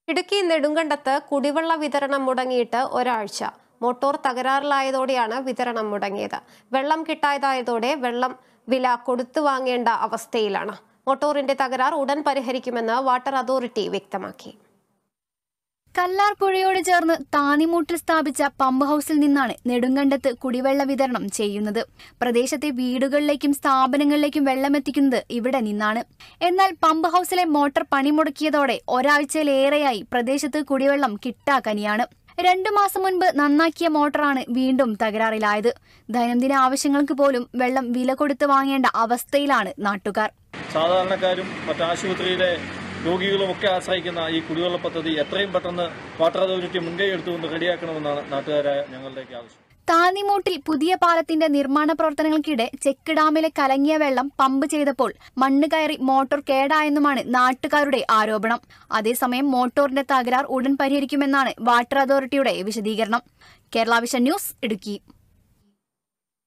ഇടുക്കി നെടുങ്കണ്ടത്ത് കുടിവെള്ള വിതരണം മുടങ്ങിയിട്ട് ഒരാഴ്ച. മോട്ടോർ തകരാറിലായതോടെയാണ് വിതരണം മുടങ്ങിയത്. വെള്ളം കിട്ടാതായതോടെ വെള്ളം വില കൊടുത്തു വാങ്ങേണ്ട അവസ്ഥയിലാണ്. മോട്ടോറിന്റെ തകരാർ ഉടൻ പരിഹരിക്കുമെന്ന് വാട്ടർ അതോറിറ്റി വ്യക്തമാക്കി. കല്ലാർ പുഴയോട് ചേർന്ന് താന്നിമൂട്ടിൽ സ്ഥാപിച്ച പമ്പ് ഹൌസിൽ നിന്നാണ് നെടുങ്കണ്ടത്ത് കുടിവെള്ള വിതരണം ചെയ്യുന്നത്. പ്രദേശത്തെ വീടുകളിലേക്കും സ്ഥാപനങ്ങളിലേക്കും വെള്ളമെത്തിക്കുന്നത് ഇവിടെ നിന്നാണ്. എന്നാൽ പമ്പ് ഹൌസിലെ മോട്ടോർ പണിമുടക്കിയതോടെ ഒരാഴ്ചയിലേറെയായി പ്രദേശത്ത് കുടിവെള്ളം കിട്ടാക്കനിയാണ്. 2 മാസം മുൻപ് നന്നാക്കിയ മോട്ടറാണ് വീണ്ടും തകരാറിലായത്. ദൈനംദിന ആവശ്യങ്ങൾക്ക് പോലും വെള്ളം വില കൊടുത്ത് വാങ്ങേണ്ട അവസ്ഥയിലാണ് നാട്ടുകാർ. സാധാരണക്കാരും മറ്റാശുപത്രിയിലെ രോഗികളുമൊക്കെ ആശ്രയിക്കുന്ന ഈ കുടിവെള്ള പദ്ധതി എത്രയും പെട്ടെന്ന് വാട്ടർ അതോറിറ്റി മുൻകൈ എടുത്തുകൊണ്ട് റെഡിയാക്കണമെന്നാണ് നാട്ടുകാരായ ഞങ്ങളുടെയൊക്കെ ആവശ്യം. താന്നിമൂട്ടിൽ പുതിയ പാലത്തിന്റെ നിർമ്മാണ പ്രവർത്തനങ്ങൾക്കിടെ ചെക്ക് ഡാമിലെ കലങ്ങിയ വെള്ളം പമ്പ് ചെയ്തപ്പോൾ മണ്ണ് കയറി മോട്ടോർ കേടായെന്നുമാണ് നാട്ടുകാരുടെ ആരോപണം. അതേസമയം മോട്ടോറിന്റെ തകരാർ ഉടൻ പരിഹരിക്കുമെന്നാണ് വാട്ടർ അതോറിറ്റിയുടെ വിശദീകരണം. Kerala vision news, Idukki.